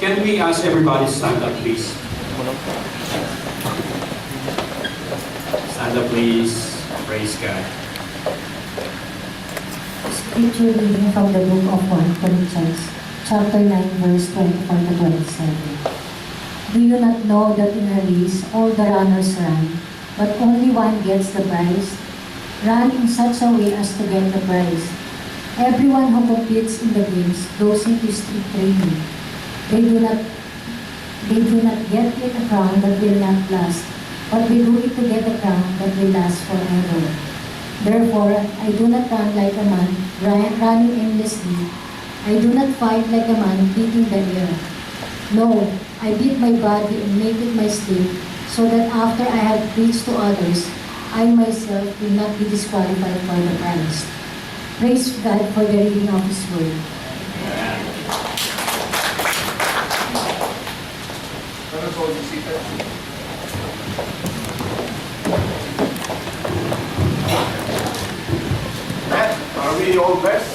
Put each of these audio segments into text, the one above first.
Can we ask everybody to stand up, please? Stand up, please. Praise God. Scripture reading from the book of 1 Corinthians, chapter 9, verse 24 to 27. Do you not know that in a race all the runners run, but only one gets the prize? Run in such a way as to get the prize. Everyone who competes in the games goes into strict training. They do not get it a crown that will not last, but they do it to get a crown that will last forever. Therefore, I do not run like a man running aimlessly. I do not fight like a man beating the air. No, I beat my body and make it my slave, so that after I have preached to others, I myself will not be disqualified for the prize. Praise God for the reading of His Word. Are we all blessed?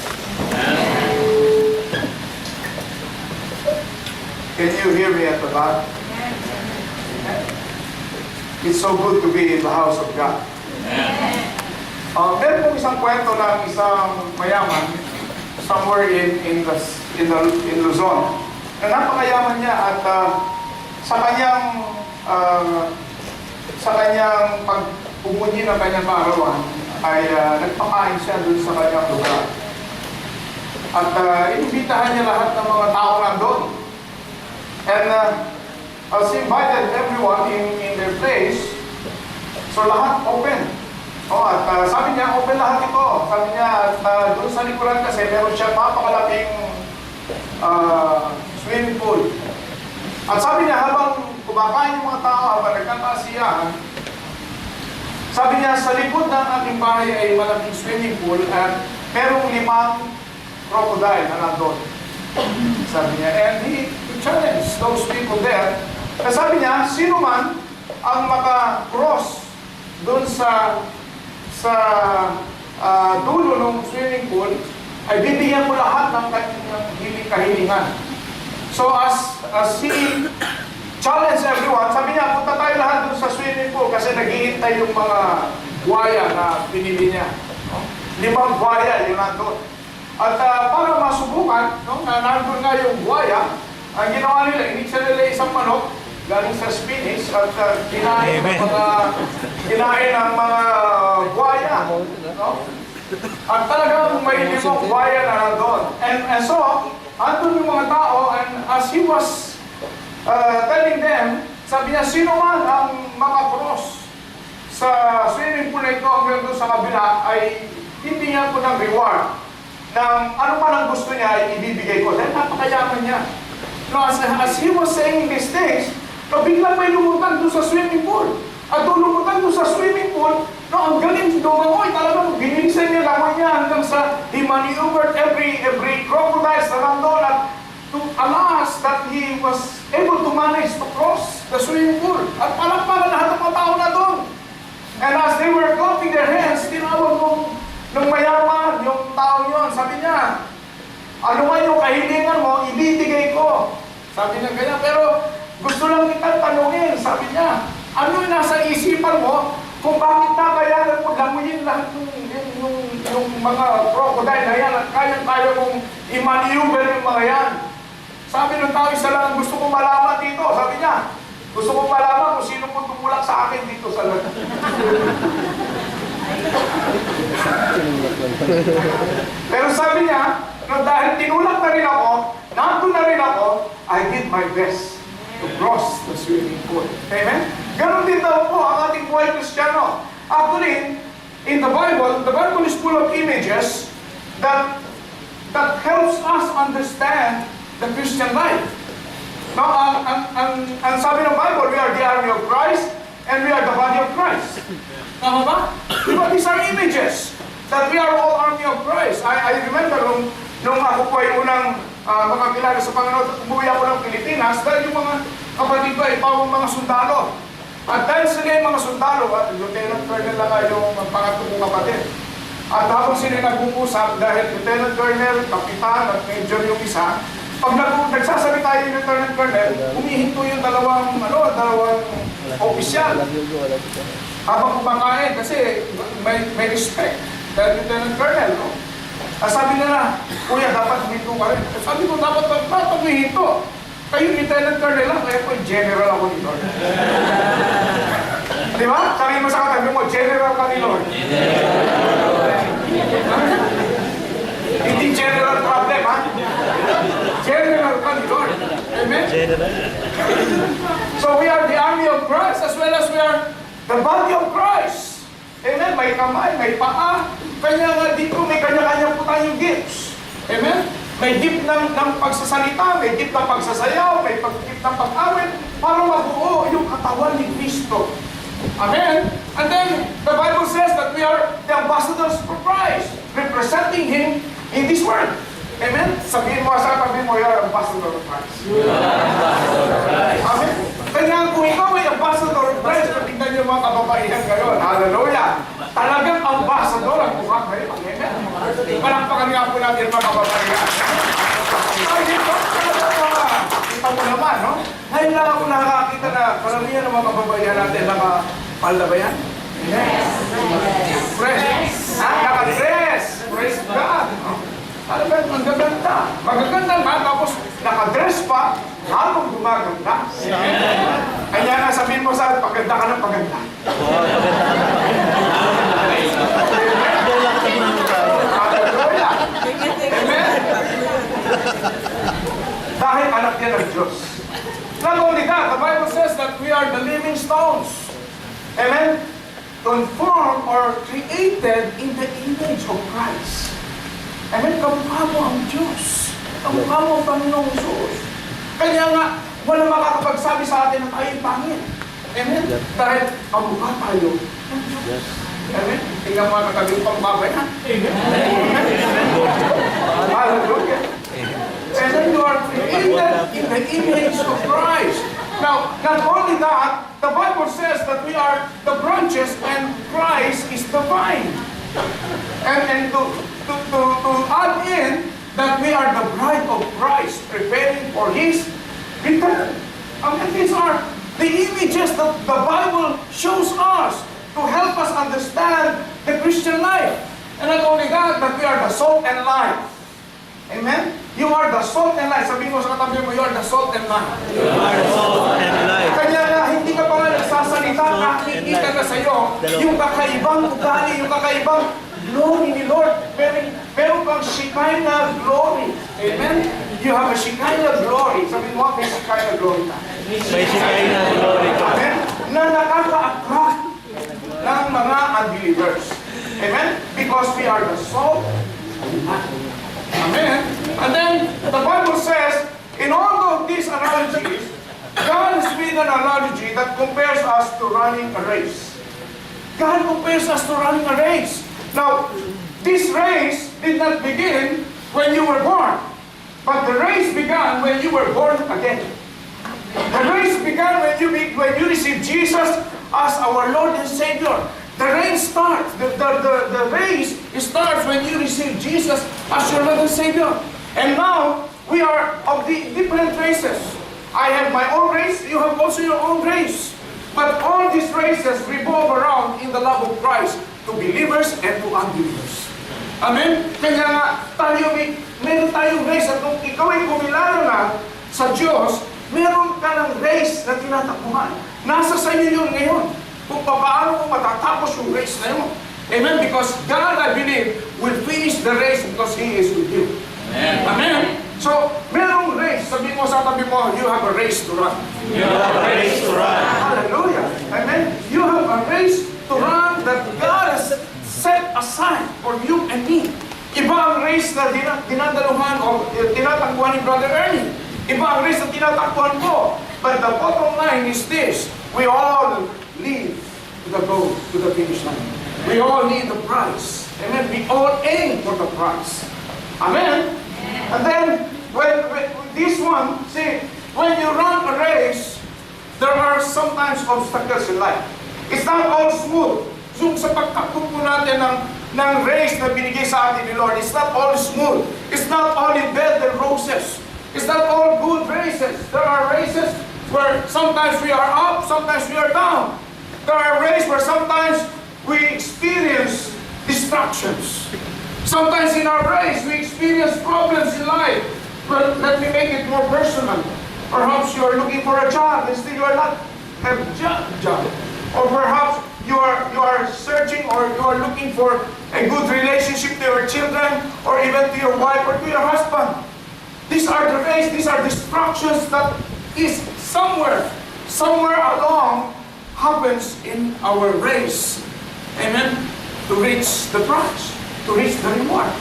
Can you hear me at the back? It's so good to be in the house of God. Meron pong isang kwento ng isang mayaman somewhere in Luzon. Na napakayaman niya at sa kanyang pagpumunyi ng kanyang kaarawan ay nagpakain siya dun sa kanyang lugar. At inibitahan niya lahat ng mga tao nandun. And as he invited everyone in their place, so lahat open. At sabi niya, open lahat ito. Sabi niya, doon sa likuran kasi meron siya papakalaping swimming pool. At sabi niya, habang kumakain yung mga tao, habang nagkakasiyahan, sabi niya, sa likod ng ating bahay ay malaking swimming pool at merong 5 crocodile na nandun. Sabi niya, and he challenged those people there. Kasi sabi niya, sino man ang maka-cross doon sa dulo ng swimming pool, ay bibigyan mo lahat ng kanyang kahilingan. So as he challenged everyone, sabi niya, punta tayo lahat doon sa swimming pool kasi naghihintay yung mga buhaya na pinili niya. 5 buhaya yung nandun. At para masubukan, na nandun nga yung buhaya, ang ginawa nila, iniksa nila isang manok galing sa spinach at kinain ng mga buhaya. At talagang may 5 buhaya na nandun. And so, andun yung mga tao, and as he was telling them, sabi niya, sino man ang makakross sa swimming pool na ito hanggang doon sa kabila ay hindi niya po ng reward. Ng ano man ang gusto niya ay ibibigay ko. Dahil napakayaman niya. No, as he was saying these things, biglang may lumutan doon sa swimming pool. At doon lumutan doon sa swimming pool, ang galing dumangoy. Talagang ginilisan niya langoy niya hanggang sa he maneuvered every crocodile na nandun at to alas that he was able to manage to cross the swimming pool. At palakpakan lahat ng mga tao na doon. And as they were clapping their hands, tinawag nung mayaman, yung tao yun, sabi niya, ano man yung kahilingan mo, ibibigay ko. Sabi niya ganyan, pero gusto lang kita tanungin, sabi niya, ano yung nasa isipan mo kung bakit nakayanan mo lamuyin lahat yung mga crocodile na yan at kaya mong i-maneuver yung mga yan. Sabi ng tao, isa lang gusto kong malaman dito. Sabi niya, gusto kong malaman kung sino po tumulak sa akin dito sa lahat. Pero sabi niya, dahil tinulak na rin ako, nandun na rin ako, I did my best to cross the swimming pool. Amen? Ganon din daw po ang ating buhay Kristiyano. Actually, in the Bible is full of images that helps us understand the Christian life. Now, ang sabi ng Bible, we are the army of Christ and we are the body of Christ. Tama ba? Diba, these are images that we are all army of Christ. I remember nung ako po ay unang makakilala sa Panginoon, umuwi ako ng Pilipinas dahil yung mga kapatid ko ay pawang mga sundalo. At dahil sila yung mga sundalo, at Lieutenant Colonel lang yung pangatlo kong kapatid. At habang sila nag-uusap, dahil Lieutenant Colonel, Kapitan at Major yung isa, Pag nagsasabi tayo yung Lieutenant Colonel, humihinto yung dalawang opisyal. Habang kumakain, kasi may respect. Dahil Lieutenant Colonel, no? Sabi nila, kuya, dapat huminto ka rin. Sabi ko, dapat huminto. Kayo Lieutenant Colonel lang, kaya po General ako ni Lord. Di ba? Sabi mo sa katabi mo, General ka ni Lord. Hindi general problem, ha? General ka ni Lord. Amen? So we are the army of Christ as well as we are the body of Christ. Amen? May kamay, may paa. Kanya nga dito, may kanya-kanya po tayong gifts. Amen? May gift ng pagsasalita, may gift ng pagsasayaw, may gift ng pag-awit para mabuo yung katawan ni Kristo. Amen? And then, the Bible says that we are the ambassadors for Christ, representing Him in this world. Amen? Sabihin mo sa tabi mo, you're ambassador of Christ. Amen? Kaya kung ikaw ay ambassador of Christ, tingnan niyo mga kababaihan ngayon. Hallelujah! Talagang ambassador ang mukha kayo. Amen? Palakpakan nga po natin mga kababaihan. Ay, dito, kita mo naman, no? Ngayon lang ako nakakita na karamihan ng mga kababaihan natin nakapalda ba yan? Yes. Fresh. Nakadress. Praise God. Ano ba? Magaganda. Magaganda nga, tapos nakadress pa, habang gumaganda. Kaya nga sabihin mo sa paganda ka ng paganda. Hallelujah. Amen? Dahil anak niya ng Diyos. Not only that, the Bible says that we are the living stones. Amen? Conformed or created in the image of Christ. Amen? Kamukha mo ang Diyos. Kamukha mo ang Panginoong Jesus. Kaya nga, wala makakapagsabi sa atin na tayo'y pangit. Amen? Dahil kamukha tayo ng Diyos. Amen? Tingnan mo ang katabi pang babay, ha? Amen? Hallelujah. And then you are created in the image of Christ. Now, not only that, the Bible says that we are the branches and Christ is the vine. And to add in that we are the bride of Christ, preparing for His return. And these are the images that the Bible shows us to help us understand the Christian life. And not only that, we are the salt and light. Amen? You are the salt and light. Sabihin mo sa katabi mo, you are the salt and light. You are the salt and light. Kaya na hindi ka pa nga nagsasalita, nakikita na sa iyo yung kakaibang ugali, yung kakaibang glory ni Lord. Meron kang Shekinah glory. Amen? You have a Shekinah glory. Sabihin mo, may Shekinah glory na. May Shekinah glory ka. Amen? Na nakaka-attract ng mga unbelievers. Amen? Because we are the salt and light. Amen? And then, the Bible says, in all of these analogies, God has made an analogy that compares us to running a race. God compares us to running a race. Now, this race did not begin when you were born, but the race began when you were born again. The race began when you received Jesus as our Lord and Savior. The race starts. The race starts when you receive Jesus as your Lord and Savior. And now we are of the different races. I have my own race. You have also your own race. But all these races revolve around in the love of Christ to believers and to unbelievers. Amen? Kaya nga meron tayong race at kung ikaw ay kumilala na sa Diyos, meron ka ng race na tinatakbuhan. Nasa sa iyo yun ngayon. Kung paano mo matatapos yung race na yun. Amen? Because God, I believe, will finish the race because He is with you. Amen? Amen? So, merong race. Sabihin mo sa tabi mo, you have a race to run. You have a race to run. Hallelujah. Amen? You have a race to run that God has set aside for you and me. Iba ang race na dinadaluhan o tinatakbuhan ni Brother Ernie. Iba ang race na tinatakbuhan ko. But the bottom line is this. We all lead to the goal, to the finish line. We all need the prize. Amen? We all aim for the prize. Amen? And then, when this one, see, when you run a race, there are sometimes obstacles in life. It's not all smooth. So, sa pagtakbo po natin ng race na binigay sa atin ni Lord, it's not all smooth. It's not all in bed and roses. It's not all good races. There are races where sometimes we are up, sometimes we are down. There are races where sometimes we experience distractions. Sometimes in our race, we experience problems in life. But let me make it more personal. Perhaps you are looking for a job and still you are not have job. Or perhaps you are searching or you are looking for a good relationship to your children or even to your wife or to your husband. These are the race, these are distractions that is somewhere along happens in our race. Amen? To reach the prize, to reach the reward.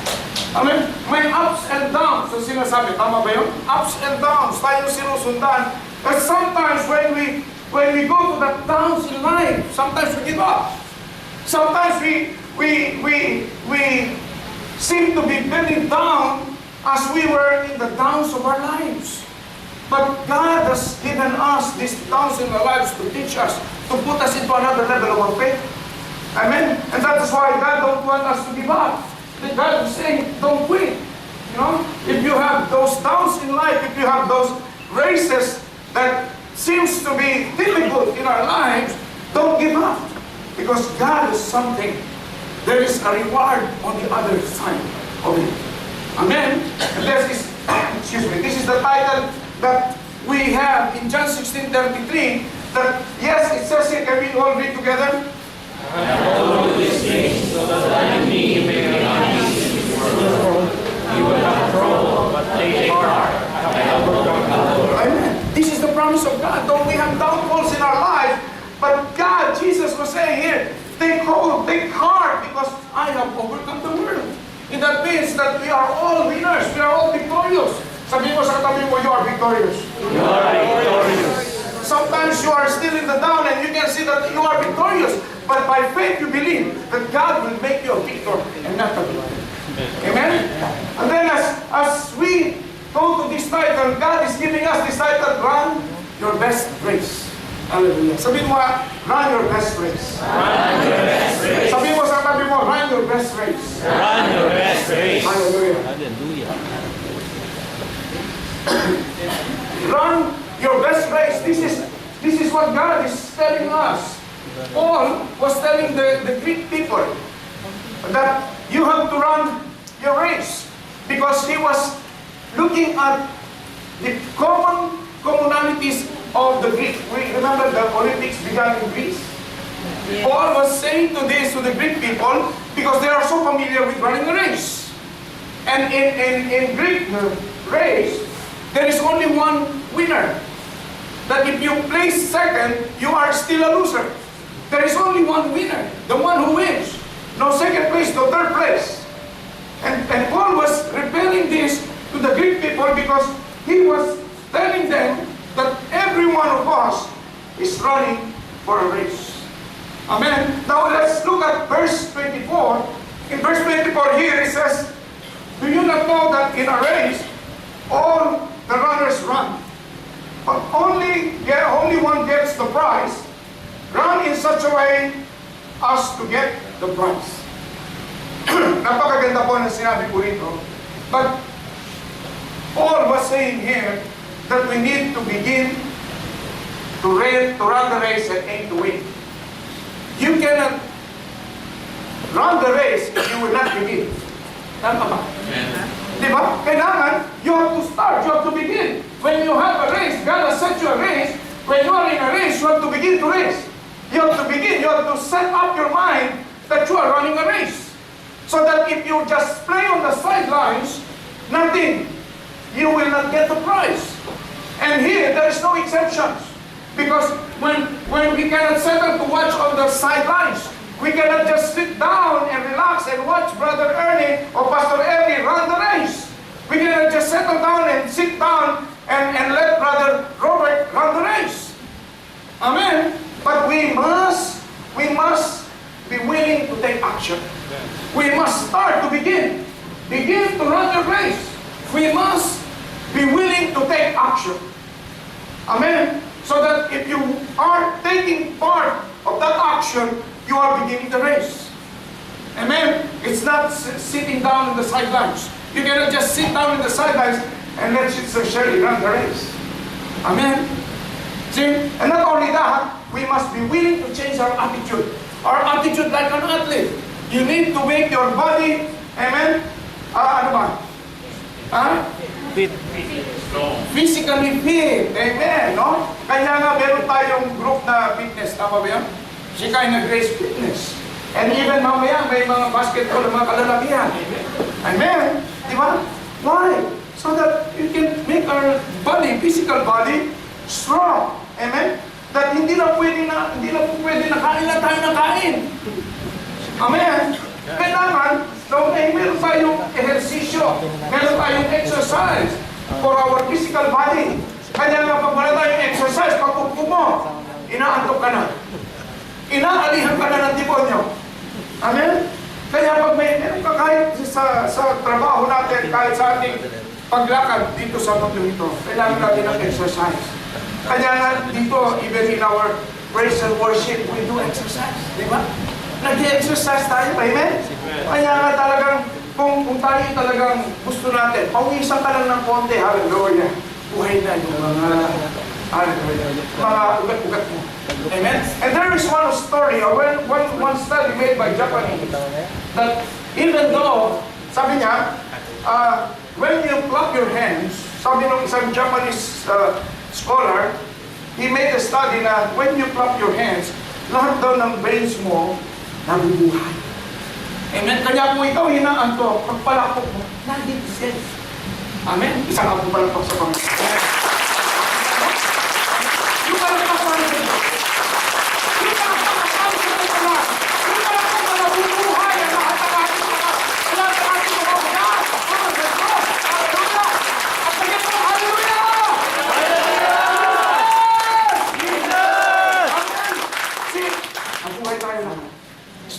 Amen? May ups and downs. So sinasabi, tama ba yun? Ups and downs, tayo sinusundan. But sometimes when we go to the downs in life, sometimes we give up. Sometimes we seem to be very down as we were in the downs of our lives. But God has given us these downs in our lives to teach us, to put us into another level of our faith. Amen? And that is why God don't want us to give up. God is saying, don't quit. You know, if you have those downs in life, if you have those races that seems to be difficult in our lives, don't give up. Because God is something. There is a reward on the other side of it. Amen? And this is the title that we have in John 16:33. That, yes, it says here, can we all read together? I have told you these things so that in me you may have peace in this world. You will have trouble, but take heart. I have overcome the world. Amen. This is the promise of God. Though we have downfalls in our life, but God, Jesus was saying here, take hold, take heart, because I have overcome the world. And that means that we are all winners. We are all victorious. Sabi mo sa katabi mo, you are victorious. You are victorious. Sometimes you are still in the down and you can see that you are victorious. But by faith you believe that God will make you a victor and not a victor. Amen? And then as we go to this title, God is giving us this title, run your best race. Hallelujah. Sabihin mo, run your best race. Run your best race. Sabihin mo sa tabi mo, run your best race. Run your best race. Hallelujah. Hallelujah. Run your best race. This is what God is telling us. Paul was telling the Greek people that you have to run your race because he was looking at the commonalities of the Greek. We remember the Olympics began in Greece. Yes. Paul was saying to the Greek people because they are so familiar with running a race. And in Greek race, there is only one winner. That if you place second, you are still a loser. There is only one winner, the one who wins. No second place, no third place. And Paul was repelling this to the Greek people because he was telling them that every one of us is running for a race. Amen. Now let's look at verse 24. In verse 24 here it says, do you not know that in a race, all the runners run, but only one gets the prize? Run in such a way as to get the prize. Napakaganda po ng sinabi ko rito. But Paul was saying here that we need to begin to run the race and aim to win. You cannot run the race if you will not begin. Tama ba? Di ba? Kailangan, you have to start, you have to begin. When you have a race, God has set you a race. When you are in a race, you have to begin to race. You have to begin, you have to set up your mind that you are running a race. So that if you just play on the sidelines, nothing, you will not get the prize. And here, there is no exceptions. Because when we cannot settle to watch on the sidelines, we cannot just sit down and relax and watch Brother Ernie or Pastor Ernie run the race. We cannot just settle down and sit down and let Brother Robert run the race. Amen. But we must be willing to take action. We must start to begin to run the race. We must be willing to take action. Amen. So that if you are taking part of that action, you are beginning the race. Amen. It's not sitting down on the sidelines. You cannot just sit down on the sidelines and let's sincerely run the race. Amen? See? And not only that, we must be willing to change our attitude. Our attitude like an athlete. You need to make your body, amen? Ano ba? Physically fit. Amen, no? Kaya nga meron tayong group na fitness. Tama ba yan? Shekinah Grace Fitness. And even mamaya, may mga basketball, mga kalalakihan. Amen? Di ba? Why? So that you can make our body, physical body, strong. Amen? That hindi na po pwede na kain na tayo na kain. Amen? Kailangan, meron tayong ehersisyo, meron tayong exercise for our physical body. Kaya nga pag wala tayong exercise, pag upo mo, inaantok ka na. Inaalihan ka na ng demonyo. Amen? Kaya pag meron ka kahit sa trabaho natin, kahit sa ating paglakad dito sa tatlong ito, kailangan natin ng exercise. Kaya nga dito, even in our praise and worship, we do exercise. Di ba? Nag-exercise tayo, amen? Kaya nga talagang, kung tayo talagang gusto natin, pawisan ka lang ng konti, hallelujah. Buhay na yung mga, hallelujah, mga ugat-ugat mo. Amen? And there is one story, one study made by Japanese, that even though, sabi niya, when you clap your hands, sabi ng isang Japanese scholar, he made a study na when you clap your hands, lahat daw ng brains mo, nabubuhay. Amen? Kaya kung ikaw hinaantok, pagpalakpak mo, nag-exist. Amen? Isang ako palakpak sa Panginoon. Yung palakpak sa Panginoon. Yung palakpak sa Panginoon. Yung palakpak na nabubuhay ang lahat ng ating mga lahat ng ating mga ugat. Mga Diyos. Hallelujah! At sagay po, hallelujah! Jesus! Amen! See, nabuhay tayo lahat.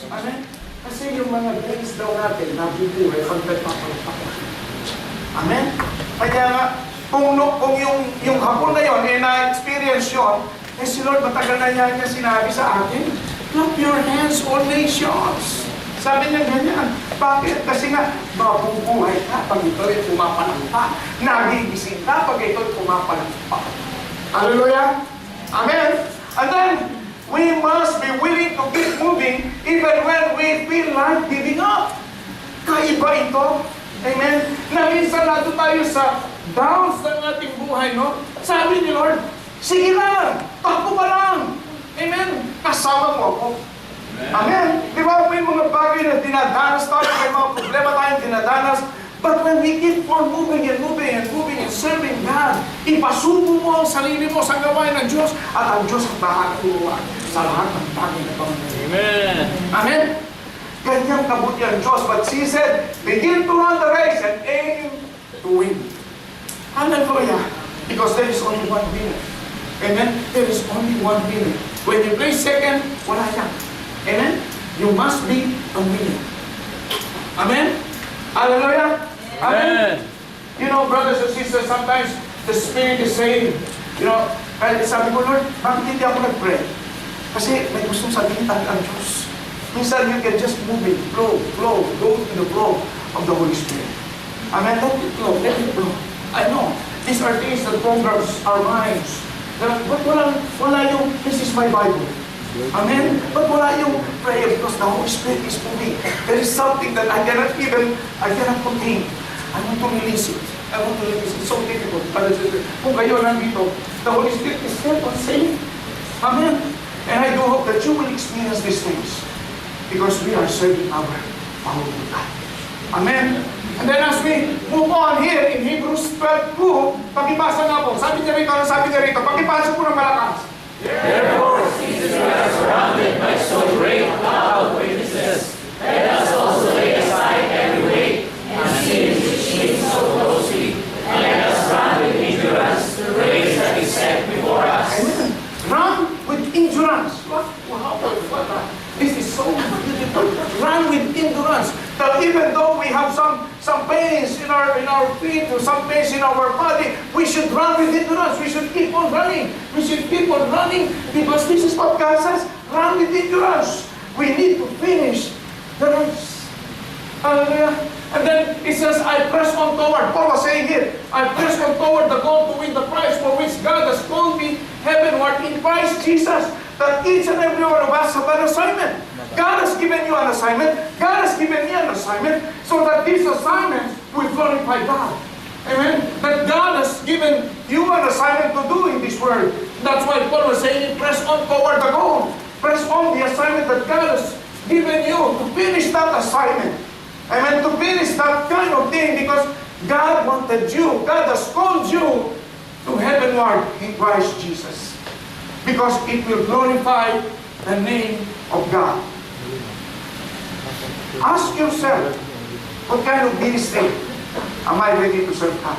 Amen? Kasi yung mga brains daw natin, nabubuhay pag nagpapalakpak. Amen? Kaya nga, kung yung hapon na yun, na-experience yun, si Lord matagal na niya sinabi sa atin, clap your hands, all nations. Sabi niya ganyan. Bakit? Kasi nga, mabubuhay ka pag ito'y pumapalakpak. Nagigising ka pag ito'y pumapalakpak. Hallelujah? Amen? And then, we must be willing to keep moving even when we feel like giving up. Kaiba ito. Amen? Na minsan nato tayo sa downs ng ating buhay, no? Sabi ni Lord, sige lang, takbo ka lang. Amen? Kasama mo ako. Amen? Di ba may mga bagay na dinadanas tayo, may mga problema tayong dinadanas, but when we keep on moving and moving and moving and serving God, ipasubo mo ang sarili mo sa gawain ng Diyos at ang Diyos ang bahaguan sa lahat ng bagay na Panginoon. Amen. Amen? Ganyang kabuti ang Diyos. But she said, begin to run the race and aim to win. Hallelujah. Because there is only one winner. Amen? There is only one winner. When you play second, wala yan. Amen? You must be a winner. Amen? Hallelujah. Amen. You know, brothers and sisters, sometimes the Spirit is saying, you know, sabi ko, Lord, bakit hindi ako nag-pray? Kasi may gustong sabihin tayo ang Diyos. Minsan, you can just move it, flow, go to the flow of the Holy Spirit. Amen? Let it flow. I know, these are things that programs our minds. But wala yung, this is my Bible. Amen? But wala yung prayer because the Holy Spirit is moving. There is something that I cannot contain. I want to release it. It's so difficult. Kung kayo nandito, the Holy Spirit is there to save. Amen? And I do hope that you will experience these things because we are serving our powerful God. Amen? And then as we move on here in Hebrews 12:2, pakipasa nga po. Sabi niya rito, pakipasa po ng malakas. Therefore, since we are surrounded by so great a cloud of witnesses, let us also lay aside every weight and sin which clings so closely, and let us run with endurance the race that is set before us. Amen. Run with endurance. Wow. This is so beautiful. Run with endurance. That even though we have some pains in our feet or some pains in our body, we should run with endurance. We should keep on running. We should keep on running because this is what God says. Run with endurance. We need to finish the race. Hallelujah. And then it says, I press on toward. Paul was saying here, I press on toward the goal to win the prize for which God has called me heavenward in Christ Jesus. That each and every one of us have an assignment. God has given you an assignment. God has given me an assignment so that these assignments will glorify God. Amen? That God has given you an assignment to do in this world. That's why Paul was saying, press on toward the goal. Press on the assignment that God has given you to finish that assignment. Amen? To finish that kind of thing because God wanted you. God has called you to heavenward in Christ Jesus. Because it will glorify the name of God. Ask yourself, what kind of ministry am I ready to serve God?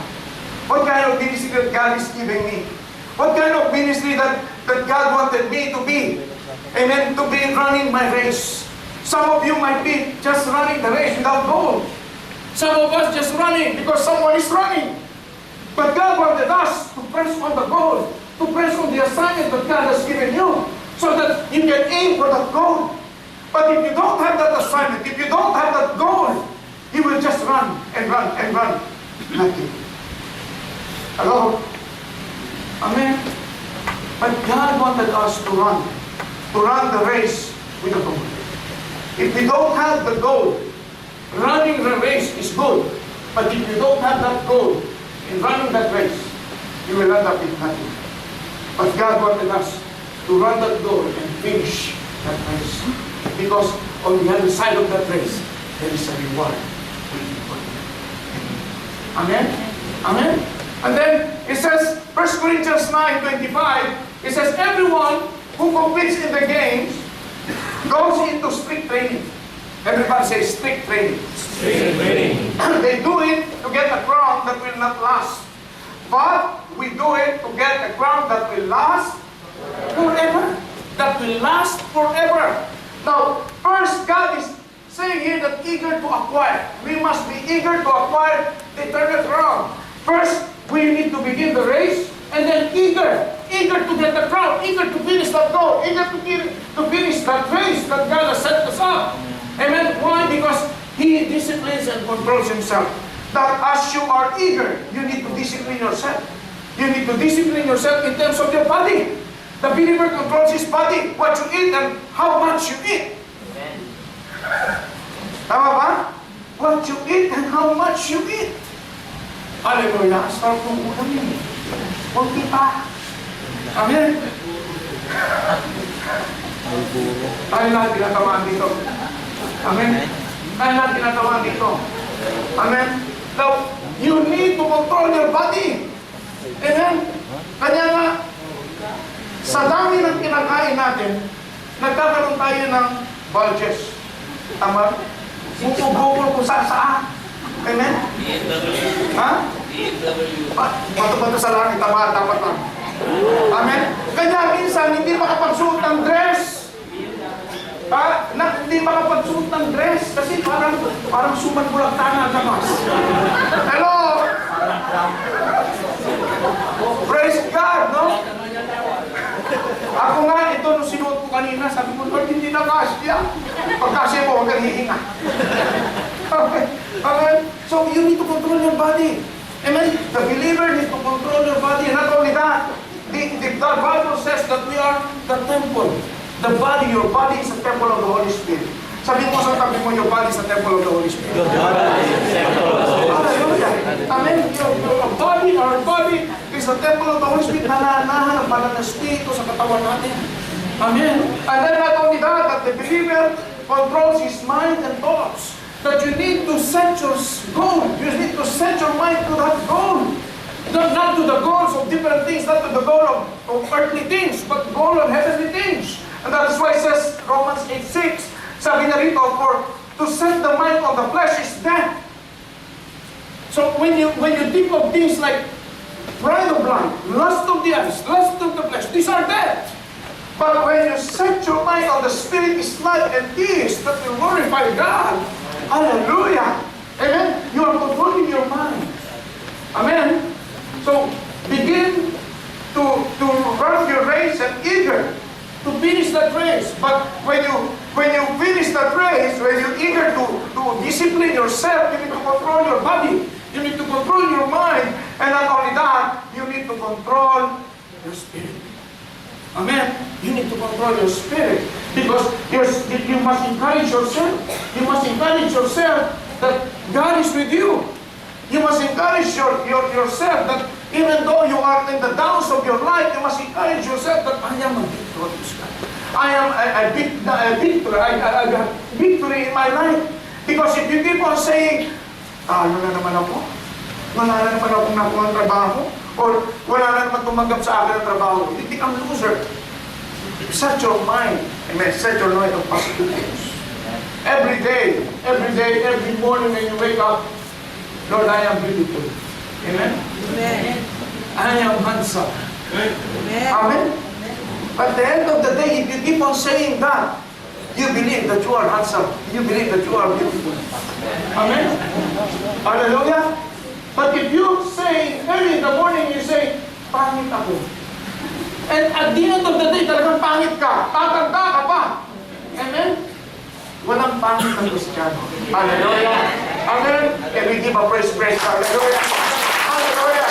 What kind of ministry that God is giving me? What kind of ministry that God wanted me to be? Amen? To be running my race. Some of you might be just running the race without goal. Some of us just running because someone is running. But God wanted us to press on the goal, to press on the assignment that God has given you, so that you can aim for that goal. But if you don't have that assignment, if you don't have that goal, you will just run and run and run. Nothing. Hello? Amen? But God wanted us to run the race with a goal. If we don't have the goal, running the race is good. But if you don't have that goal in running that race, you will end up with nothing. But God wanted us to run that goal and finish that race. Because on the other side of that race, there is a reward waiting for you. Amen? Amen? And then it says, 1 Corinthians 9:25, it says, everyone who competes in the games goes into strict training. Everybody say strict training. Strict training. They do it to get a crown that will not last. But we do it to get a crown that will last forever. That will last forever. Now, first, God is saying here that eager to acquire. We must be eager to acquire the eternal crown. First, we need to begin the race, and then eager to get the crown, eager to finish that goal, eager to finish that race that God has set us up. Amen? Why? Because He disciplines and controls Himself. That as you are eager, you need to discipline yourself. You need to discipline yourself in terms of your body. The believer controls his body, what you eat and how much you eat. Amen. Tama ba? What you eat and how much you eat. Hallelujah. Start kong ulam yun. Kunti pa. Amen. Tayo lahat tinatamaan dito. Amen. Tayo lahat tinatamaan dito. Amen. Now, you need to control your body. Amen. Kanya nga, sa dami ng kinakain natin, nagkakaroon tayo ng bulges. Tama? Bukol kung saan. Amen? Ha? Bato-bato sa langit, tama, dapat lang. Amen? Kanya minsan, hindi makapagsuot ng dress. Hindi makapagsuot ng dress kasi parang sumagbulagtana sa mas. Hello? Praise God, no? Ako nga, ito nung sinuot ko kanina, sabi ko, Lord, hindi na kasya. Pagkasya mo, huwag kang hihinga. Okay. Okay. So, you need to control your body. Amen? The believer needs to control your body. Not only that, the Bible says that we are the temple. The body, your body is a temple of the Holy Spirit. Sabi mo sa tabi mo, your body is a temple of the Holy Spirit. Hallelujah. Amen. Your body, our body is a temple of the Holy Spirit. Nalalahan ang banal na Espiritu sa katawan natin. Amen. And then not only that the believer controls his mind and thoughts. That you need to set your goal. You need to set your mind to that goal. Not to the goals of different things, not to the goal of earthly things, but goal of heavenly things. And that is why it says, Romans 8:6, sabi na rito, for to set the mind on the flesh is death. So when you think of things like pride of life, lust of the eyes, lust of the flesh, these are death. But when you set your mind on the Spirit is life and peace that will glorify God. Hallelujah. Amen. You are controlling your mind. Amen. So begin to run your race and eager to finish that race. But when you when you finish that race, when you're eager to discipline yourself, you need to control your body. You need to control your mind. And not only that, you need to control your spirit. Amen. You need to control your spirit. Because you must encourage yourself. You must encourage yourself that God is with you. You must encourage yourself that even though you are in the downs of your life, you must encourage yourself that I am a victorious God. I am a victor. I have victory in my life. Because if you keep on saying, ano na naman ako? Wala na naman akong nakuha ng trabaho? Or wala na naman tumanggap sa akin ng trabaho? You become loser. Set your mind. Amen. Set your mind on positive things. Every day, every morning when you wake up, Lord, I am beautiful. Amen? Amen. I am handsome. Amen. Amen? At the end of the day, if you keep on saying that, you believe that you are handsome. You believe that you are beautiful. Amen? Hallelujah? But if you say, early in the morning, you say, pangit ako. And at the end of the day, talagang pangit ka. Tatanda ka pa. Amen? Walang pangit ng Kristiyano. Hallelujah. Amen? And we give a praise. Hallelujah. Hallelujah.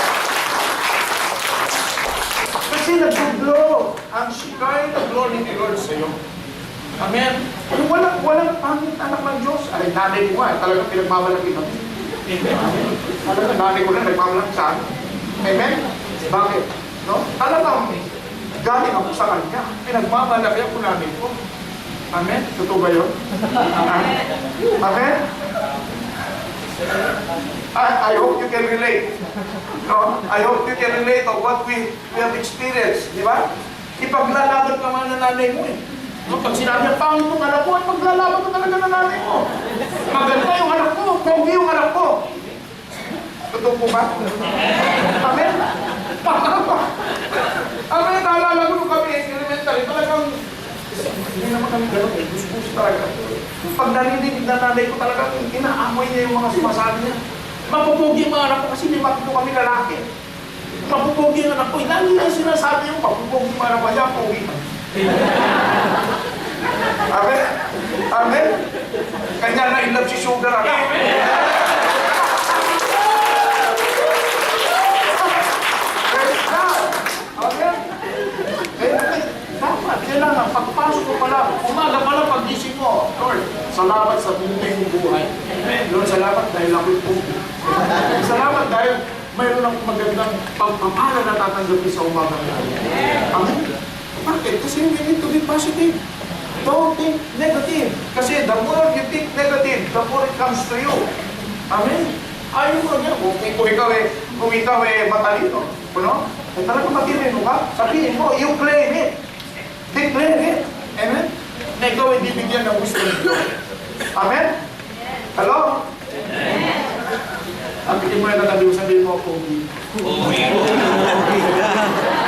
Kasi nag-glow ang shine ng glory ni Lord sa iyo. Amen? Walang pangit anak ng Diyos. Ay, nanay ko nga, talagang pinagmamalaki kami. Amen? Talagang nanay ko na nagmamalaki sa akin. Amen? Bakit? No? Talagang galing ako sa kanya. Pinagmamalaki ako nanay ko. Amen? Totoo ba yun? Amen? I hope you can relate. No? I hope you can relate of what we have experienced. Di ba? Ipaglalaban ka man ng nanay mo eh. No? Pag sinabi ang pangit mong anak mo, ay paglalaban ka talaga ng nanay mo. Maganda yung anak mo, pogi yung anak mo. Totoo po ba? Amen? Amen? Naalala ko nung kami elementary, talagang hindi naman kami gano'n eh. Gusto talaga. Pag narinig na nanay ko talagang inaamoy niya yung mga sumasabi niya. Mapupogi yung mga anak ko kasi may mati ko kami lalaki. Mapupogi yung anak ko. Lagi na sinasabi yung mapupogi yung anak ko. Yan, pogi. Amen? Amen? Kanya na in love si Sugar. Amen? Praise God. Amen? Dapat, kailangan, pagpasok mo pala, umaga pala pag-gising mo, Lord, salamat sa buhay mong buhay. Lord, salamat dahil ako'y pugi. Salamat dahil mayroon akong magandang pagpapala na tatanggapin sa umaga. Amen? Bakit? Kasi you need to be positive. Don't think negative. Kasi the more you think negative, the more it comes to you. Amen? Ayaw mo niya. Kung ikaw matalino, eh talagang matalino ka, sabihin mo, you claim it. Declare it. Amen? Na ikaw ay bibigyan ng wisdom. Amen? Hello? Amen? Sabihin mo na katabi mo, sabihin mo, pogi. Pogi.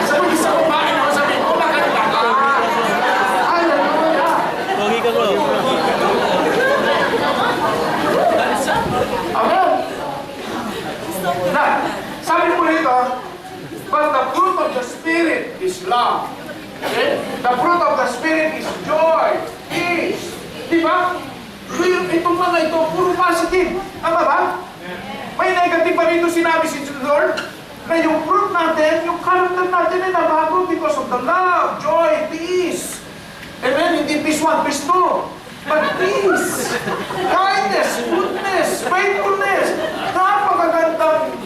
Sabihin sa kumain ako, sabihin mo, maganda ka. Hallelujah. Pogi ka bro. Amen? Na, sabi mo rito, but the fruit of the Spirit is love. Okay? The fruit of the Spirit is joy, peace. Diba? Itong mga ito, puro positive. Tama ba? May negative pa rito sinabi si Lord na yung fruit natin, yung character natin ay nabago because of the love, joy, peace. Amen? Hindi peace 1, peace 2. But peace, kindness, goodness, faithfulness. Napakagandang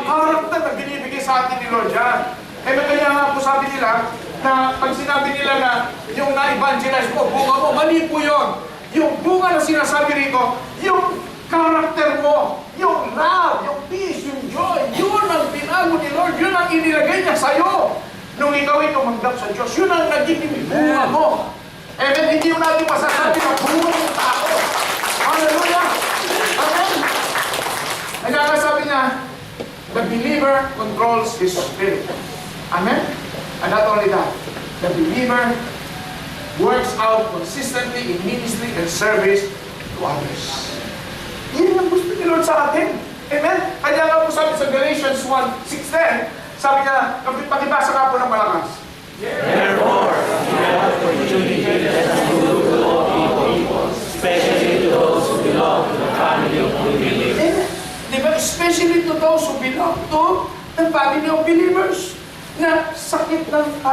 character na binibigay sa atin ni Lord yan. Kaya nga po sabi nila, na pag sinabi nila na yung na-evangelize mo, bunga mo, mali po yun. Yung bunga na sinasabi rito, yung character mo, yung love, yung peace, yung joy, yun ang binago ni Lord, yun ang inilagay niya sa'yo. Nung ikaw ay tumanggap sa Diyos, yun ang naging bunga mo. And then, hindi mo natin masasabi na bunga ng tao. Hallelujah! Amen? Nagkakasabi niya, the believer controls his spirit. Amen? And not only that, the believer works out consistently in ministry and service to others. Yan ang gusto ni Lord sa atin. Amen? Kaya nga po sabi sa Galatians 1:6-10, sabi niya, pakibasa nga po ng malakas. Therefore, you have opportunity to do good to all people,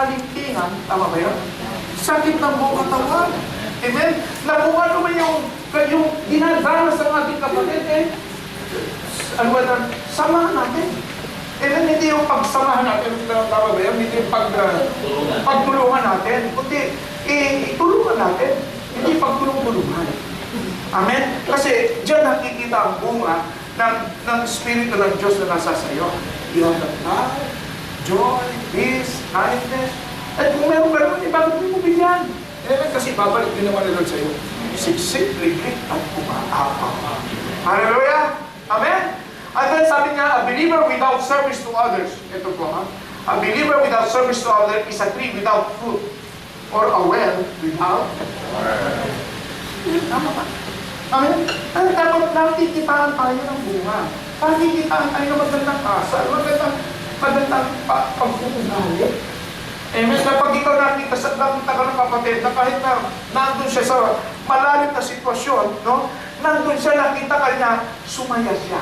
kinalintingan, tama ba yun? Sakit ng buong katawan. Amen? Na kung ano man yung dinadanas ng ating kapatid, ano ba ito? Samahan natin. Amen? Hindi yung pagsamahan natin, tama ba yun? Hindi yung pagtulungan natin. Kundi, itulungan natin. Hindi pagtulong-tulungan. Amen? Kasi diyan nakikita ang bunga ng Espiritu ng Diyos na nasa sayo. You have the love, joy, peace, kindness. At kung meron ka naman, bakit mo bigyan? Kasi babalik din naman nila sa'yo. Siksik, liglig, at kumakapaw. Hallelujah! Amen? And then sabi niya, a believer without service to others. Ito po, ha? A believer without service to others is a tree without fruit, or a well without water. Tama ba? Amen? At dapat nakikitaan tayo ng bunga. Nakikitaan tayo ng magandang asal, magandang pagpupunali. Amen? Kapag ikaw nakita ka ng kapatid na kahit na nandun siya sa malalim na sitwasyon, no? Nandun siya, nakita ka niya, sumaya siya.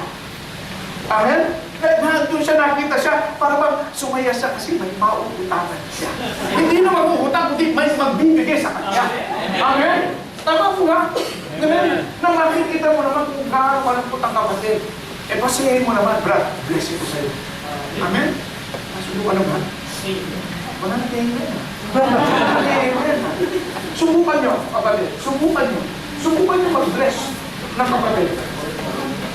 Amen? Nandun siya, nakita siya, para bang sumaya siya kasi may mauutangan siya. Hindi na mag-uutang, kundi may magbibigay sa kanya. Amen? Tama po nga. Amen? Nang makikita mo naman kung gaano malambot ang kapatid, pasihin mo naman, brad, blessing ko sa'yo. Amen? Nasulo ka naman. Walang amen. Amen. Subukan nyo, kapatid. Subukan nyo. Subukan nyo mag-bless ng kapatid.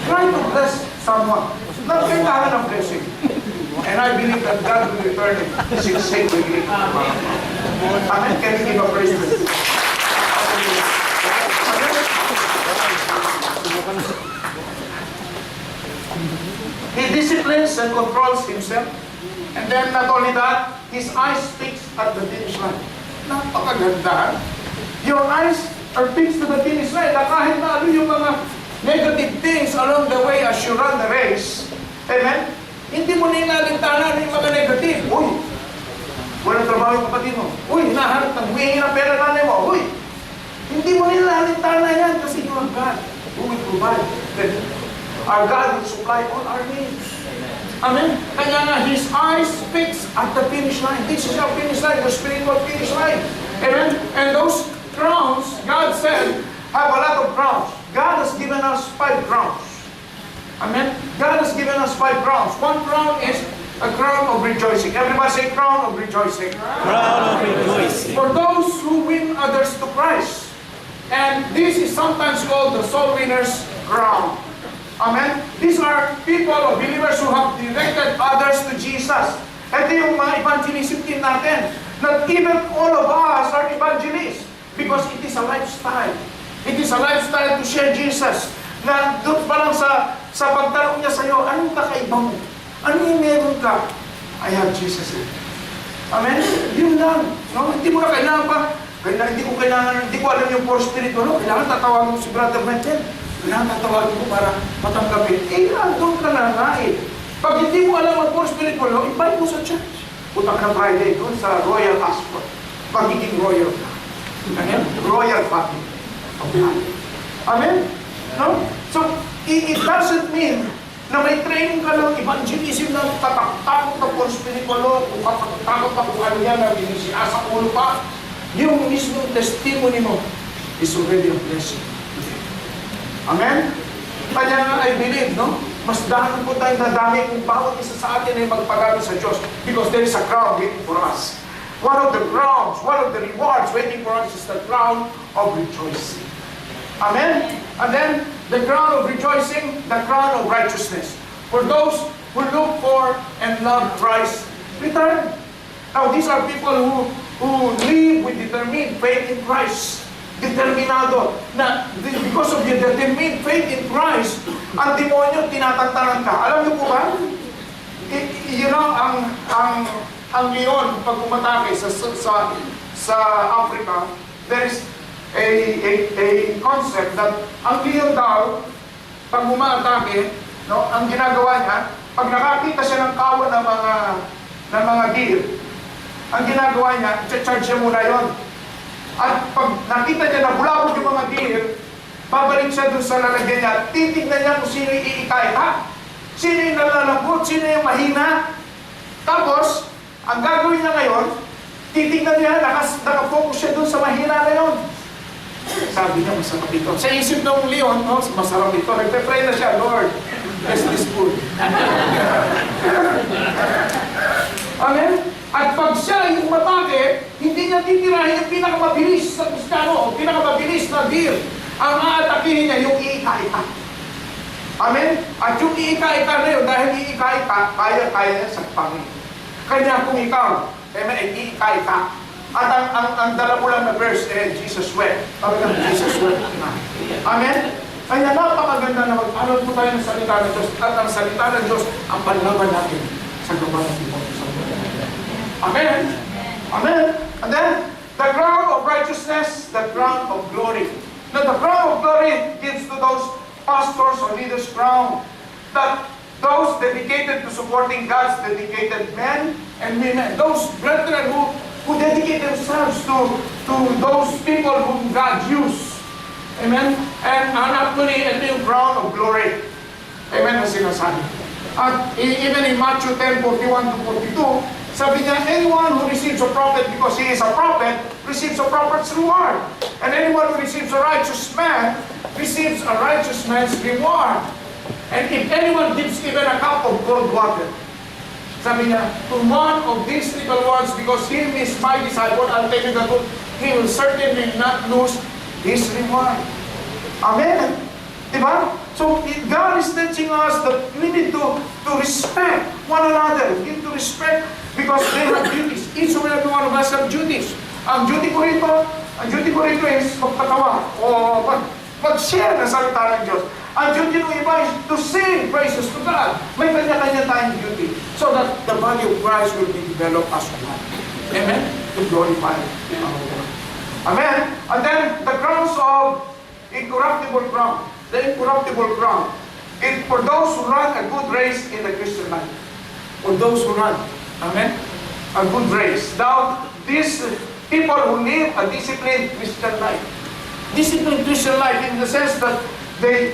Try to bless someone. Nagkailangan ng blessing. And I believe that God will return it safely. Amen. Can you give a praise to Him? He disciplines and controls himself. And then not only that, his eyes fixed at the finish line. Napakaganda. Your eyes are fixed to the finish line. Na kahit na ano yung mga negative things along the way as you run the race, amen? Hindi mo nilalintanan yung mga negative. Uy, walang trabaho yung kapatid mo. Uy, hinahanap ng humingi ng pera nanay mo. Uy, hindi mo nilalintanan yan kasi you are God who will provide. Our God will supply all our needs. Amen? Kaya nga, His eyes fixed at the finish line. This is our finish line, the spiritual finish line. Amen? And those crowns, God said, have a lot of crowns. God has given us 5 crowns. Amen? God has given us 5 crowns. One crown is a crown of rejoicing. Everybody say crown of rejoicing. Crown of rejoicing. For those who win others to Christ. And this is sometimes called the soul winner's crown. Amen? These are people or believers who have directed others to Jesus. Ito yung mga evangelism team natin. Not even all of us are evangelists because it is a lifestyle. It is a lifestyle to share Jesus. Na doon pa lang sa pagtanong niya sa iyo, anong kakaiba mo? Ano yung meron ka? I have Jesus. Amen? Yun lang. No? Hindi mo na kailangan pa. Hindi ko alam yung poor spirit mo. Kailangan tatawagin mo si Brother Mentel. Kailangan tatawagin mo para matanggapin. Andun ka na nga eh. Pag hindi mo alam ang poor spirit mo, invite mo sa church. Punta ka Friday doon sa Royal Ascot. Pagiging royal ka. Amen? Royal family. Amen? No? So, it doesn't mean na may training ka ng evangelism na tatakot na poor spirit mo, kung tatakot na kung ano yan na binisiya sa ulo pa. Yung mismong testimony mo is already a blessing. Amen? Kaya nga I believe, no? Mas dahil po tayong nadami kung bawat isa sa atin ay magpagaling sa Diyos because there is a crown waiting for us. One of the crowns, one of the rewards waiting for us is the crown of rejoicing. Amen? And then, the crown of rejoicing, the crown of righteousness. For those who look for and love Christ's return. Now, these are people who live with determined faith in Christ. Determinado na because of your determined faith in Christ, ang demonyo tinatantanan ka. Alam niyo po ba? You know, ang leon pag umatake sa Africa, there is a concept that ang leon daw pag umatake, no, ang ginagawa niya, pag nakakita siya ng kawan ng mga deer, ang ginagawa niya, i-charge niya muna yon. At pag nakita niya na bulabog yung mga deer, babalik siya dun sa lalagyan niya, titignan niya kung sino yung iikay-ha, sino yung nalalambot, sino yung mahina. Tapos, ang gagawin niya ngayon, Titignan niya, nakafocus siya dun sa mahina na yun. Sabi niya, masarap ito. Sa isip ng leon, oh, masarap ito. Nagpe-pray na siya, Lord, bless this food. Amen? At pag siya yung matake, hindi niya titirahin yung pinakamabilis sa Kristiyano, o pinakamabilis na deer. Ang aatakihin niya yung iika-ika. Amen? At yung iika-ika na yun, dahil iika-ika, kaya niya sa pangin. Kanya kung ikaw, amen, ay iika-ika. At ang dala mo lang na verse, Jesus wept. Talagang Jesus wept. Amen? Kaya napakaganda na mag-alon po tayo ng salita ng Diyos. At ang salita ng Diyos, ang panlaban natin sa gawa ng Timothy. Amen? Amen? And then, the crown of righteousness, the crown of glory. Now, the crown of glory gives to those pastors or leaders crown. That those dedicated to supporting God's dedicated men and women. Those brethren who dedicate themselves to those people whom God used. Amen? And actually, ito yung crown of glory. Amen na sinasabi. At even in Matthew 10:41 to 42, sabi niya, anyone who receives a prophet because he is a prophet, receives a prophet's reward. And anyone who receives a righteous man, receives a righteous man's reward. And if anyone gives even a cup of cold water, sabi niya, to one of these little ones, because he is my disciple, I'll tell you the truth, he will certainly not lose his reward. Amen? Diba? So, God is teaching us that we need to respect one another. We need to respect because they have duties. Each and every one of us have duties. Ang duty ko rito is magpatawa o mag-share ng salita ng Diyos. Ang duty ng iba is to sing praises to God. May kanya-kanya tayong duty so that the body of Christ will be developed as one. Amen? To glorify our God. Amen? And then, the crowns of incorruptible crown. The incorruptible crown. It's for those who run a good race in the Christian life. For those who run. Amen? A good race. Now, these people who live a disciplined Christian life. Disciplined Christian life in the sense that they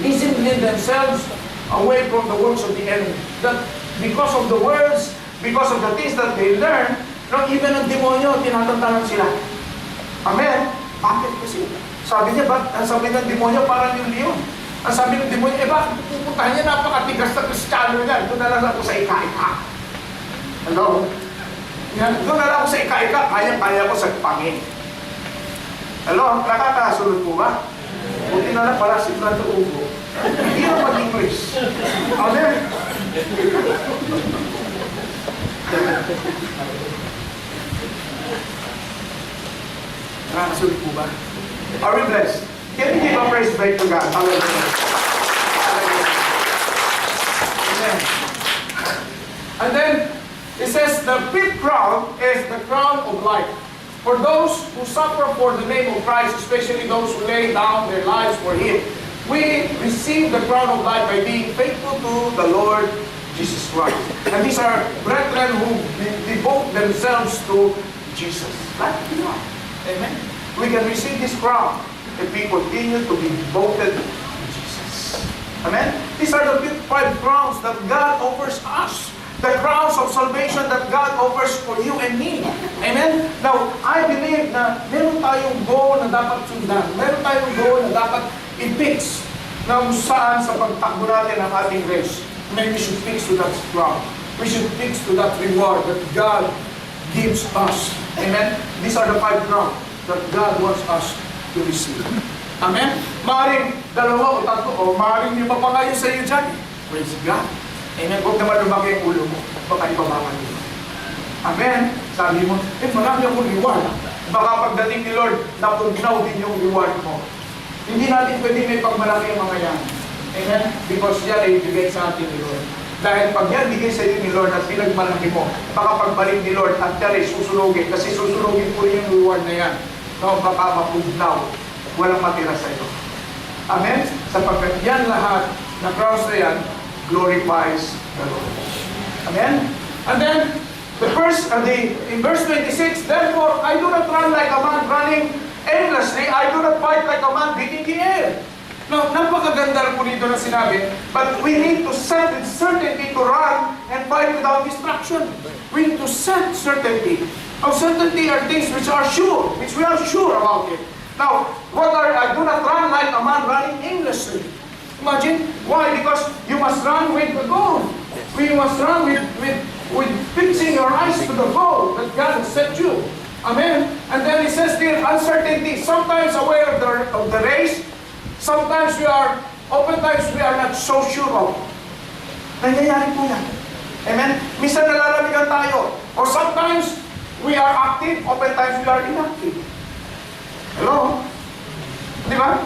discipline themselves away from the works of the enemy. That because of the words, because of the things that they learn, even ang demonyo, tinatantanan sila. Amen? Bakit kasi? Sabi niya, ang sabi ng demonyo, parang yung leon. Ang sabi ng demonyo, bakit pupuntahan niya, napakatigas na Kristiyano niya. Doon na lang ako sa ika-ika. Hello? Doon na lang ako sa ika-ika, kaya ko sa pangin. Hello? Nakakasunod po ba? Buti na lang pala si Franto Ugo. Hindi na mag-English. Amen? Nakakasunod po ba? Are we blessed? Can we give a praise break to God? Hallelujah. Amen. And then, it says, the fifth crown is the crown of life. For those who suffer for the name of Christ, especially those who lay down their lives for Him, we receive the crown of life by being faithful to the Lord Jesus Christ. And these are brethren who devote themselves to Jesus. Like we are. Amen. We can receive this crown if we continue to be devoted to Jesus. Amen. These are the five crowns that God offers us. The crowns of salvation that God offers for you and me. Amen? Now, I believe na meron tayong goal na dapat sundan. Meron tayong goal na dapat i-fix na kung saan sa pagtakbo natin ang ating race. Maybe we should fix to that crown. We should fix to that reward that God gives us. Amen? These are the five crowns that God wants us to receive. Amen? Maaaring dalawa o tatlo o maaaring lima pa kayo sa iyo dyan. Praise God. Amen. Huwag naman lumaki ang ulo mo. Baka ibabakan mo. Amen. Sabi mo, marami akong reward. Baka pagdating ni Lord, napugnaw din yung reward mo. Hindi natin pwede may pagmalaki ang mga yan. Amen. Because yan ay ibigay sa atin ni Lord. Dahil pag yan bigay sa iyo ni Lord at pinagmalaki mo, baka pagbalik ni Lord at yan ay susunugin. Kasi susunugin po yung reward na yan. No, baka mapugnaw. Walang matira sa iyo. Amen. Sapagkat yan lahat na crowns na yan, glorifies the Lord. Amen? And then, in verse 26, therefore, I do not run like a man running aimlessly. I do not fight like a man beating the air. Now, napakaganda po dito na sinabi, but we need to set with certainty to run and fight without distraction. We need to set certainty. Now, certainty are things which are sure, which we are sure about it. Now, do not run like a man running aimlessly. Imagine, why? Because you must run with the goal. You must run with fixing your eyes to the goal that God has set you. Amen? And then it says there, uncertainty. Sometimes aware of the race, sometimes oftentimes we are not so sure of. Nangyayari po yan. Amen? Minsan nalalamigan tayo. Or sometimes we are active, oftentimes we are inactive. Hello? Di ba?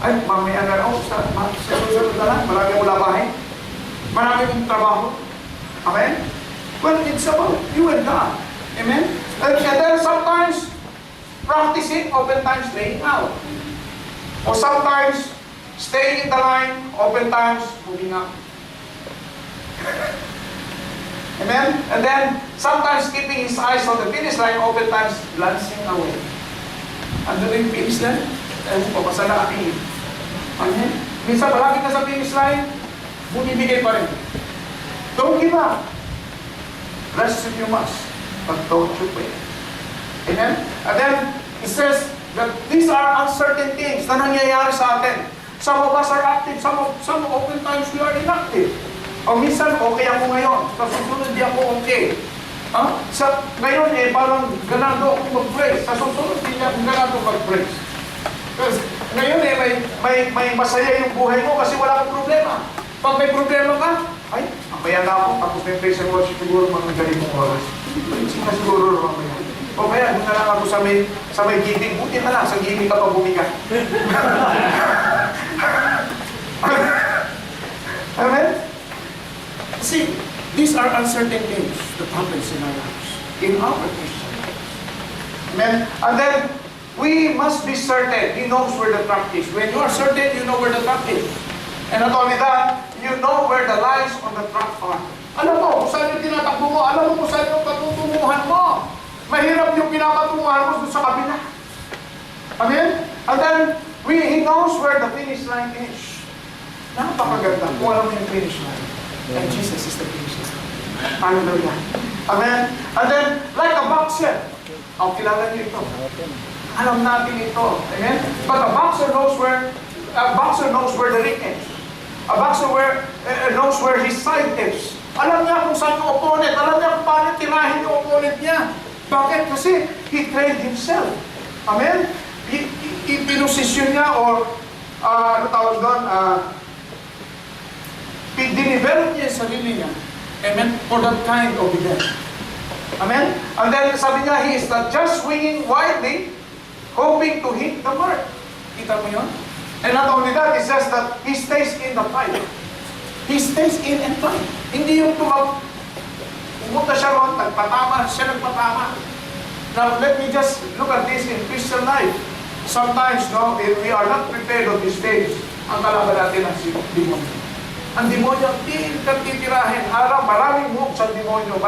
Ay, mamaya na ako sa susunod na lang. Marami akong labahin. Marami akong trabaho. Amen? Well, it's about you and God. Amen? And then sometimes practicing, oftentimes laying out. Or sometimes staying in the line, oftentimes moving up. Amen? And then sometimes keeping his eyes on the finish line, oftentimes glancing away. Ano na yung finish line? Papasa na aking. Amen? Minsan malapit na sa finish line, bumibigay pa rin. Don't give up. Rest if you must, but don't you quit. Amen? And then, it says that these are uncertain things na nangyayari sa atin. Some of us are active, some oftentimes we are inactive. O minsan, okay ako ngayon. Sa susunod, di ako okay. Ngayon, parang ganado ako mag-praise. Sa susunod, di ako ganado mag-praise. Kasi ngayon, may masaya yung buhay mo kasi wala kang problema. Pag may problema ka, ay, mamaya na ako, tapos may praise and worship siguro mga ganitong oras. Sina siguro mamaya. O kaya, doon na lang ako sa may giving. Buti na lang, sa giving ka pa bumiga. Amen? See, these are uncertain things that happens in our lives, in our Christian lives. Amen? And then, we must be certain. He knows where the trap is. When you are certain, you know where the trap is. And not only that, you know where the lines on the trap are. Alam mo kung saan yung tinatakbo mo. Alam mo kung saan yung patutunguhan mo. Mahirap yung pinapatunguhan mo sa kabila. Amen? And then, he knows where the finish line is. Napakaganda kung alam mo yung finish line. And Jesus is the finish line. Hallelujah. Amen? And then, like a boxer. Kilala niyo ito. Alam natin ito. Amen? But a boxer knows where the ring is. A boxer knows where his side is. Alam niya kung saan yung opponent. Alam niya kung paano tirahin yung opponent niya. Bakit? Kasi he trained himself. Amen? Ipinusisyon niya or ano tawag doon? Dinivelop niya yung sarili niya. Amen? For that kind of event. Amen? And then sabi niya, he is not just swinging widely, hoping to hit the mark. Kita mo yun? And not only that, it says that he stays in the fight. He stays in and fight. Hindi yung pumunta siya ron, nagpatama. Now, let me just look at this in Christian life. Sometimes, no, if we are not prepared on this stage, ang kalaban natin ang demonyo. Ang demonyo, titirahin. Maraming moves ang demonyo.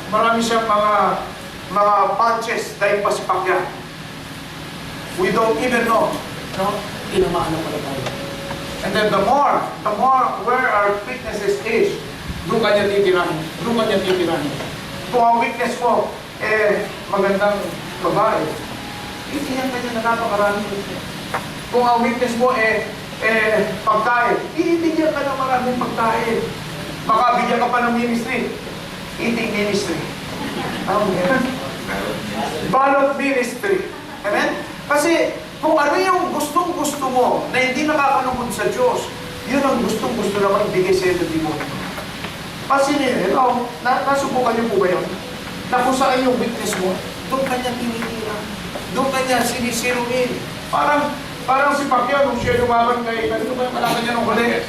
Marami siyang mga punches dahil pasipakyan. We don't even know. No? Tinamaan na pala tayo. And then the more where our weaknesses is, doon kanya titirahin. Kung ang weakness mo, magandang babae, itiyan ka niya na napakarami. Kung ang weakness mo, pagkain, iibigyan ka ng maraming pagkain. Makabigyan ka pa ng ministry. Eating ministry. Balot ministry. Amen? Kasi kung ano yung gustong-gusto mo na hindi nakakalungkod sa Diyos, yun ang gustong-gusto naman ibigay sa iyo ng demonyo. Pansinin, nasubukan niyo po ba yun? Na kung saan yung weakness mo, doon kanya tinitira. Doon kanya sinisiruin. Parang si Pacquiao nung siya lumaban kay, ano ba yung malaman niya nung huli?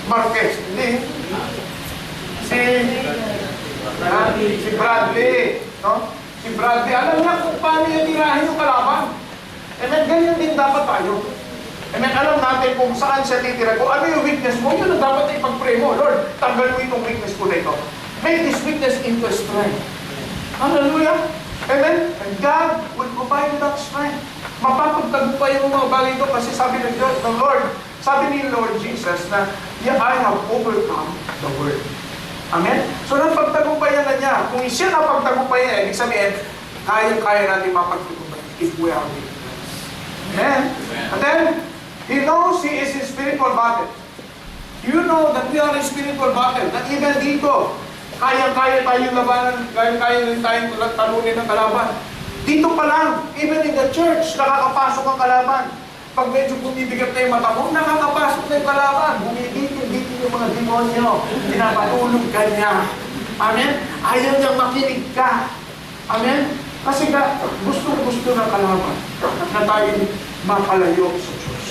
Marquez. Hindi. Si Bradley. No? Si Bradley. Alam niya kung paano yung tirahin yung kalaban. Amen, ganyan din dapat tayo. Amen, alam natin kung saan siya titira. Kung ano yung weakness mo, yun ang dapat ipag-pray mo. Lord, tanggal mo itong weakness ko na ito. Make this weakness into a strength. Hallelujah. Amen. And God will provide you that strength. Mapapagtagumpay yung mga bagay ito kasi sabi ng Diyos, ng Lord, sabi ni Lord Jesus na, yeah, I have overcome the world. Amen? So, napagtagumpayan na niya. Kung siya napagtagumpayan, ibig sabihin, kaya natin mapagtagumpayan if we are with Him. Amen? And then, He knows He is in spiritual battle. You know that we are in spiritual battle. That even dito, kaya tayong labanan, kaya rin tayong talunin ng kalaban. Dito pa lang, even in the church, nakakapasok ang kalaban. Pag medyo bumibigat na yung mata mo, nakakapasok na yung kalaban. Bumibitin yung mga demonyo. Pinapatulog ka niya. Amen? Ayaw niyang makinig ka. Amen? Kasi gusto ng kalaban na tayo mapalayo sa Diyos.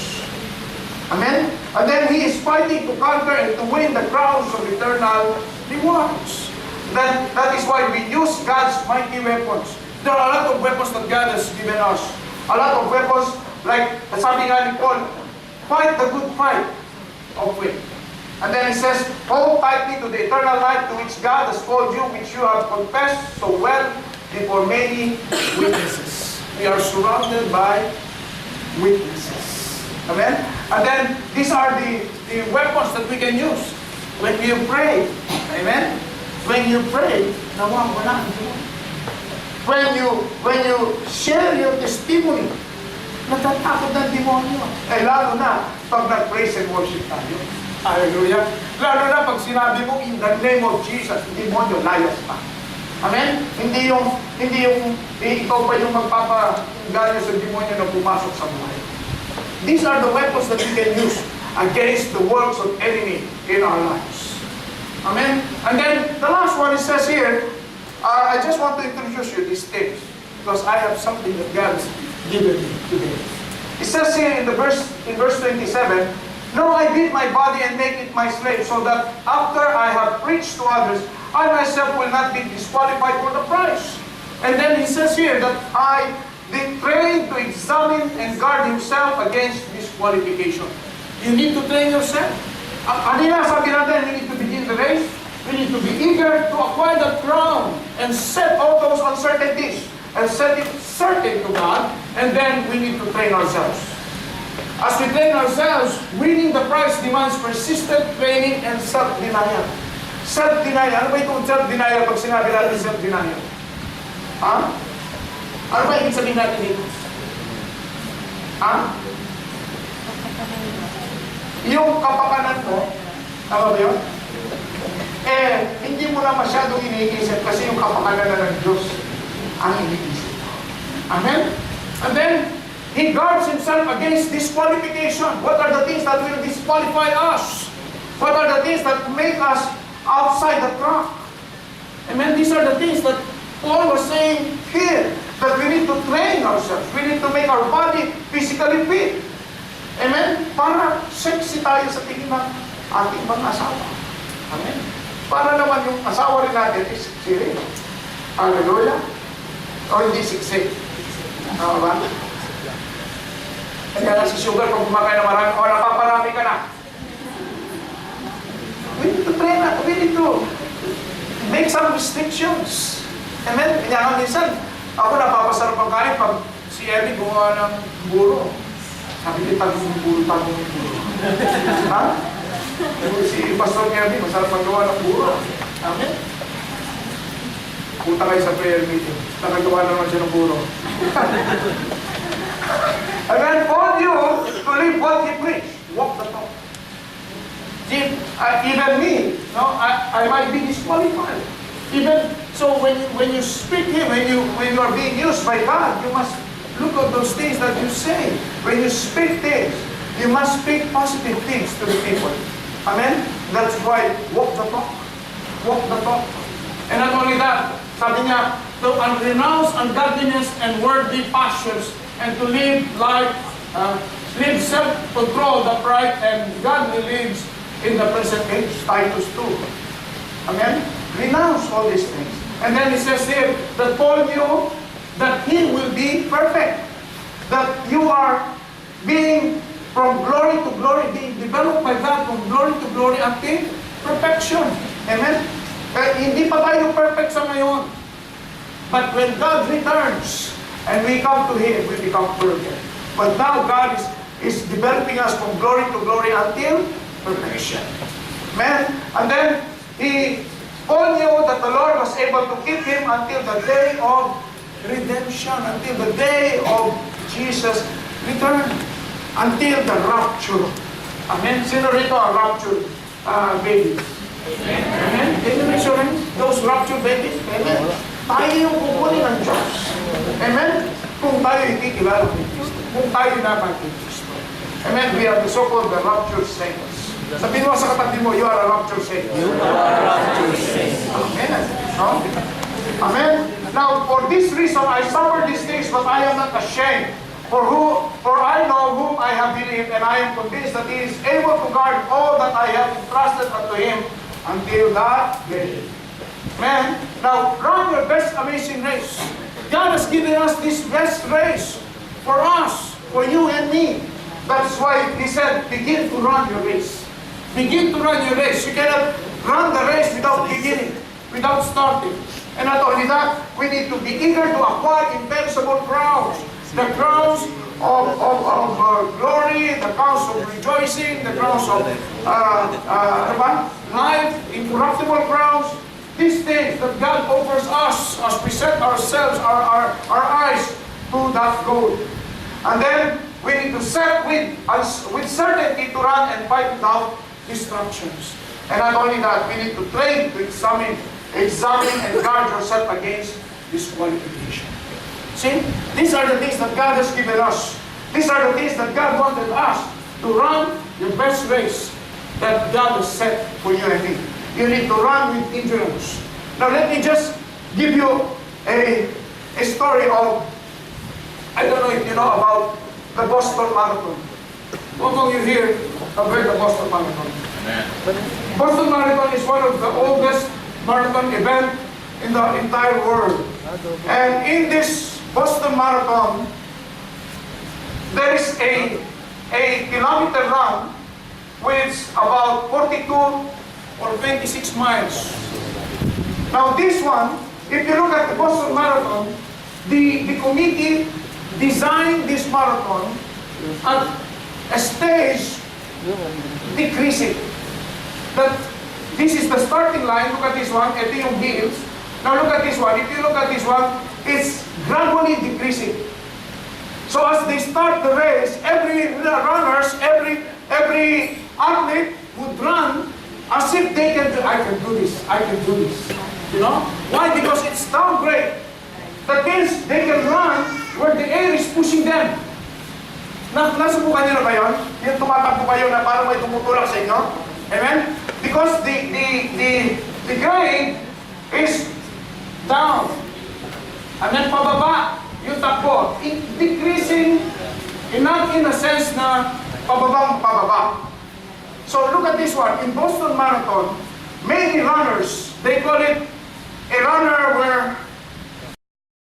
Amen? And then He is fighting to conquer and to win the crowns of eternal rewards. That is why we use God's mighty weapons. There are a lot of weapons that God has given us. A lot of weapons, like sabi nga ni Paul, fight the good fight of faith. And then he says, hold tightly to the eternal life to which God has called you, which you have confessed so well before many witnesses. We are surrounded by witnesses. Amen? And then, these are the weapons that we can use when you pray. Amen? When you pray, nawawala ang Diyos. When you share your testimony, natatakot ng demonyo. Lalo na pag nag-praise and worship tayo. Hallelujah. Lalo na pag sinabi mo, in the name of Jesus, demonyo, layas pa. Amen? Hindi yung ikaw pa yung magpapaganyo sa demonyo na pumasok sa buhay. These are the weapons that we can use against the works of enemy in our lives. Amen? And then, the last one, it says here, I just want to introduce you these things because I have something that God has given me today. It says here in verse 27, no, I beat my body and make it my slave so that after I have preached to others, I myself will not be disqualified for the prize. And then he says here that I be trained to examine and guard himself against disqualification. You need to train yourself. Kanina sabi natin, we need to begin the race. We need to be eager to acquire that crown and set all those uncertainties and set it certain to God, and then we need to train ourselves. As we train ourselves, winning the prize demands persistent training and self-denial. Self-denial. Ano ba itong self-denial pag sinabi natin self-denial? Ha? Ano ba ibig sabihin natin dito? Ha? Yung kapakanan mo, tama ba yun? Hindi mo na masyadong iniisip kasi yung kapakanan na ng Diyos ang iniisip. Amen? And then, He guards Himself against disqualification. What are the things that will disqualify us? What are the things that make us outside the track? Amen? These are the things that Paul was saying here, that we need to train ourselves. We need to make our body physically fit. Amen? Para sexy tayo sa tingin ng ating mga asawa. Amen? Para naman yung asawa rin natin is sexy rin. Hallelujah? O hindi sexy. Tama ba? Kaya na si Sugar, kung kumakain na marami, o napaparami ka na. We need to train that. We need to make some restrictions. Amen? Kaya nga minsan, ako napapasarap ang kain pag si Ellie gumawa ng buro. Sabi niya, tagong yung buro. Ha? Si Pastor Ellie, masarap magawa ng buro. Amen? Punta kayo sa prayer meeting. Nakagawa naman siya ng buro. And then for you to live what He preached, walk the talk. Even me, no, I might be disqualified. Even so, when you speak Him, when you are being used by God, you must look at those things that you say. When you speak things, you must speak positive things to the people. Amen. That's why walk the talk. Walk the talk. And not only that, sabi niya, to renounce ungodliness and worldly passions, and to live live self-control, the right and godly lives in the present age, Titus 2. Amen? Renounce all these things. And then he says here, that Paul knew that he will be perfect. That you are being from glory to glory, being developed by God from glory to glory until perfection. Amen? Hindi pa tayo perfect sa ngayon. But when God returns, And we come to Him, we become perfect. But now God is developing us from glory to glory until perfection. Amen? And then, Paul knew that the Lord was able to keep him until the day of redemption, until the day of Jesus' return, until the rapture. Amen? Sino rito ang rapture babies? Amen? Can you mention those rapture babies? Amen? Tayo yung kukunin ng Diyos. Amen? Kung tayo ikikilala ng Kristo. Kung tayo naman ng Kristo. Amen? We are the so-called the rapture saints. Sabihin mo sa katabi mo, you are a rapture saint. You are a rapture saint. Amen. No? Amen. Now, for this reason, I suffer these things, but I am not ashamed. For I know whom I have believed, and I am convinced that He is able to guard all that I have entrusted unto Him until that day. Amen. Now, run your best amazing race. God has given us this best race for us, for you and me. That's why He said, begin to run your race. Begin to run your race. You cannot run the race without beginning, without starting. And not only that, we need to be eager to acquire imperishable crowns. The crowns of glory, the crowns of rejoicing, the crowns of life, incorruptible crowns. These things that God offers us as we set ourselves, our eyes to that goal. And then we need to set with certainty to run and fight without distractions. And not only that, we need to train to examine and guard yourself against disqualification. See, these are the things that God has given us. These are the things that God wanted us to run the best race that God has set for you and me. You need to run with endurance. Now let me just give you a story of, I don't know if you know about the Boston Marathon. What of you here have heard the Boston Marathon? Amen. Boston Marathon is one of the oldest marathon event in the entire world. And in this Boston Marathon, there is a kilometer run with about 42 or 26 miles. Now this one, if you look at the Boston Marathon, the committee designed this marathon at a stage decreasing. That this is the starting line. Look at this one. Ito yung hills. Now look at this one. If you look at this one, it's gradually decreasing. So as they start the race, every runners, every athlete would run as if they can do, I can do this, I can do this. You know? Why? Because it's down grade. That means they can run where the air is pushing them. Nasubukan niyo na ba yun? Yung tumatakbo kayo na parang may tumutulak sa inyo? Amen? Because the grade is down. And then pababa yung takbo. Decreasing, not in a sense na pababa. So look at this one. In Boston Marathon, many runners, they call it a runner where